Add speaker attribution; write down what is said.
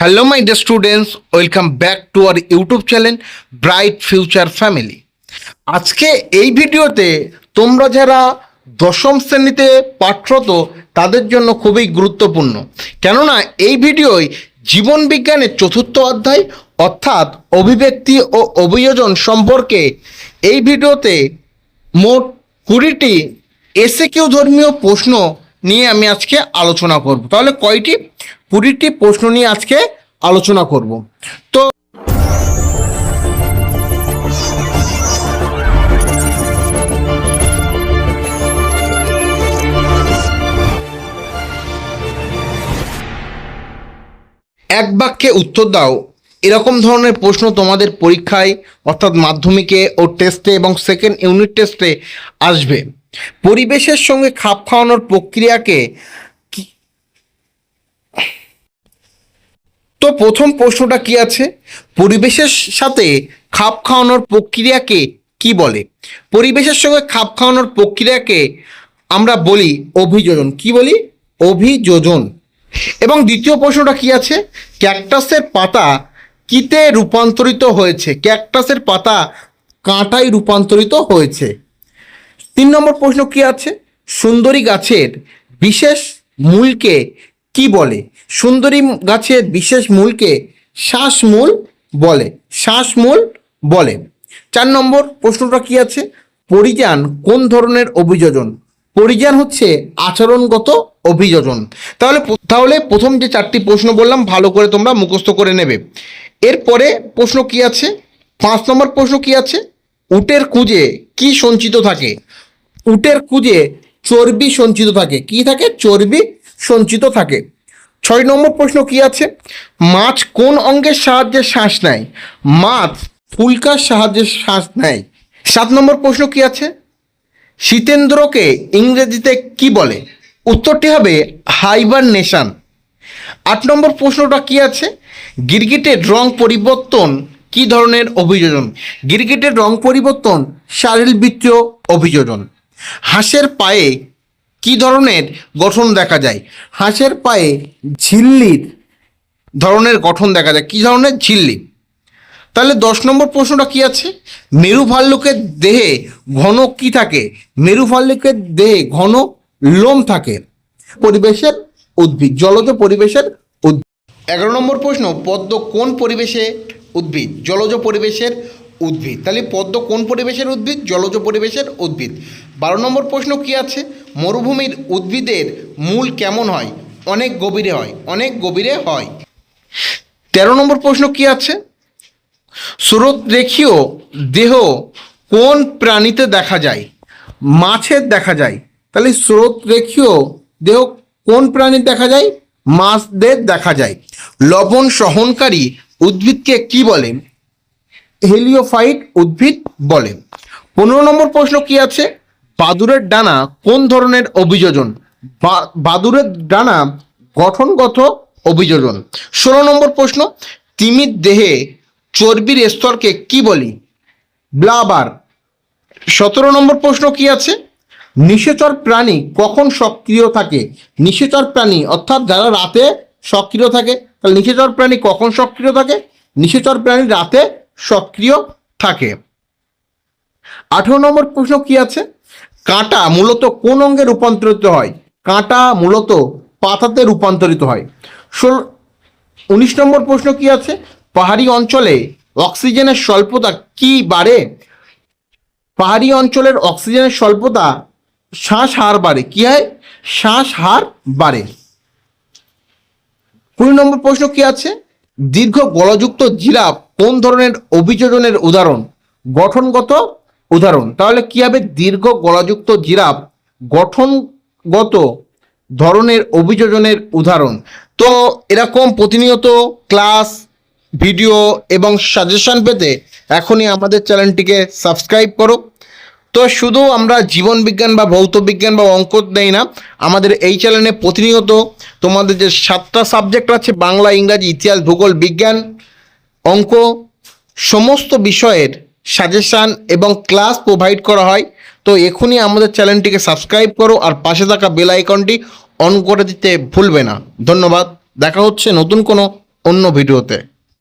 Speaker 1: Hello, my dear students. Welcome back to our YouTube channel, Bright Future Family. আজকে এই ভিডিওতে তোমরা যারা দশম শ্রেণীতে পাঠরত তাদের জন্য খুবই গুরুত্বপূর্ণ, কেননা এই ভিডিওয় জীবন বিজ্ঞানের চতুর্থ অধ্যায় অর্থাৎ অভিব্যক্তি ও অভিযোজন সম্পর্কে এই ভিডিওতে মোট 20টি এসএকিউ ধর্মীয় প্রশ্ন নিয়ে আমি আজকে আলোচনা করব। তাহলে কয়টি? 20টি প্রশ্ন নিয়ে আজকে আলোচনা করব। তো এক বাক্যে উত্তর দাও, এরকম ধরনের প্রশ্ন তোমাদের পরীক্ষায় অর্থাৎ মাধ্যমিকে ও টেস্টে এবং সেকেন্ড ইউনিট টেস্টে আসবে। পরিবেশের সঙ্গে খাপ খাওয়ানোর প্রক্রিয়াকে তো প্রথম প্রশ্নটা কি আছে? পরিবেশের সাথে খাপ খাওয়ানোর প্রক্রিয়াকে কি বলে? পরিবেশের সঙ্গে খাপ খাওয়ানোর প্রক্রিয়াকে আমরা বলি অভিযোজন। কি বলি? অভিযোজন। এবং দ্বিতীয় প্রশ্নটা কি আছে? ক্যাকটাসের পাতা কিতে রূপান্তরিত হয়েছে? ক্যাকটাসের পাতা কাঁটায় রূপান্তরিত হয়েছে। 3 নম্বর প্রশ্ন কি আছে? সুন্দরী গাছের বিশেষ মূলকে কি বলে? সুন্দরী গাছের বিশেষ মূলকে শ্বাসমূল বলে। শ্বাসমূল বলে। 4 নম্বর প্রশ্নটা কি আছে? পরিযান কোন ধরনের অভিযোজন? পরিযান হচ্ছে আচরণগত অভিযোজন। তাহলে প্রথম যে 4টি প্রশ্ন বললাম ভালো করে তোমরা মুখস্থ করে নেবে। এরপরে প্রশ্ন কি আছে? 5 নম্বর প্রশ্ন কি আছে? উটের কুঁজে কি সঞ্চিত থাকে? উটের কুঁজে চর্বি সঞ্চিত থাকে। কি থাকে? চর্বি সঞ্চিত থাকে। 6 নম্বর প্রশ্ন কি আছে? মাছ কোন অঙ্গের সাহায্যে শ্বাস নেয়? মাছ ফুলকার সাহায্যে শ্বাস নেয়। 7 নম্বর প্রশ্ন কি আছে? শীতেন্দ্রকে ইংরেজিতে কি বলে? উত্তরটি হবে হাইবারনেশন। 8 নম্বর প্রশ্নটা কি আছে? গিরগিটের রং পরিবর্তন কি ধরনের অভিযোজন? গিরগিটের রং পরিবর্তন শারীরবৃত্তীয় অভিযোজন। হাঁসের পায়ে কি ধরনের গঠন দেখা যায়? হাঁসের পায়ে ঝিল্লির ধরনের গঠন দেখা যায়। কি ধরনের? ঝিল্লি। তাহলে 10 নম্বর প্রশ্নটা কি আছে? মেরু ভাল্লুকের দেহে ঘন কি থাকে? মেরু ভাল্লুকের দেহে ঘন লোম থাকে। পরিবেশের উদ্ভিদ, জলজ পরিবেশের উদ্ভিদ। 11 নম্বর প্রশ্ন, পদ্ম কোন পরিবেশে উদ্ভিদ? জলজ পরিবেশের উদ্ভিদ। তাহলে পদ্ম কোন পরিবেশের উদ্ভিদ? জলজ পরিবেশের উদ্ভিদ। 12 নম্বর প্রশ্ন কি আছে? মরুভূমির উদ্ভিদের মূল কেমন হয়? অনেক গভীরে হয়। অনেক গভীরে হয়। 13 নম্বর প্রশ্ন কি আছে? স্রোতরেখীয় দেহ কোন প্রাণীতে দেখা যায়? মাছের দেখা যায়। তাহলে স্রোতরেখীয় দেহ কোন প্রাণীর দেখা যায়? মাছদের দেখা যায়। লবণ সহনকারী উদ্ভিদকে কি বলে? হেলিওফাইট উদ্ভিদ বলে। 15 নম্বর প্রশ্ন কি আছে? বাদুড়ের ডানা কোন ধরনের অভিযোজন? বাদুড়ের ডানা গঠনগত অভিযোজন। 16 নম্বর প্রশ্ন, তিমির দেহে চর্বির স্তরকে কি বলি? ব্লাবার। 17 নম্বর প্রশ্ন কি আছে? নিশাচর প্রাণী কখন সক্রিয় থাকে? নিশাচর প্রাণী অর্থাৎ যারা রাতে সক্রিয় থাকে। তাহলে নিশাচর প্রাণী কখন সক্রিয় থাকে? নিশাচর প্রাণী রাতে সক্রিয় থাকে। 18 নম্বর প্রশ্ন কি আছে? কাঁটা মূলত কোন অঙ্গে রূপান্তরিত হয়? কাঁটা মূলত পাতাতে রূপান্তরিত হয়। 19 নম্বর প্রশ্ন কি আছে? পাহাড়ি অঞ্চলে অক্সিজেনের স্বল্পতা কি বাড়ে? পাহাড়ি অঞ্চলের অক্সিজেনের স্বল্পতা শ্বাস হার বাড়ে। কি হয়? শ্বাস হার বাড়ে। 20 নম্বর প্রশ্ন কি আছে? দীর্ঘ গলাযুক্ত জিরাফ কোন ধরনের অভিযোজনের উদাহরণ? গঠনগত উদাহরণ। তাহলে কি হবে? দীর্ঘ গলাযুক্ত জিরাফ গঠনগত ধরনের অভিযোজনের উদাহরণ। তো এরকম প্রতিনিয়ত ক্লাস, ভিডিও এবং সাজেশন পেতে এখনই আমাদের চ্যানেলটিকে সাবস্ক্রাইব করো। তো শুধু আমরা জীবন বিজ্ঞান বা ভৌত বিজ্ঞান বা অঙ্ক দেই না, আমাদের এই চ্যানেলে প্রতিনিয়ত তোমাদের যে 7টা সাবজেক্ট আছে বাংলা, ইংরাজি, ইতিহাস, ভূগোল, বিজ্ঞান, অঙ্ক সমস্ত বিষয়ের সাজেশান এবং ক্লাস প্রোভাইড করা হয়। তো এখনই আমাদের চ্যানেলটিকে সাবস্ক্রাইব করো আর পাশে থাকা বেল আইকনটি অন করে দিতে ভুলবে না। ধন্যবাদ। দেখা হচ্ছে নতুন কোনো অন্য ভিডিওতে।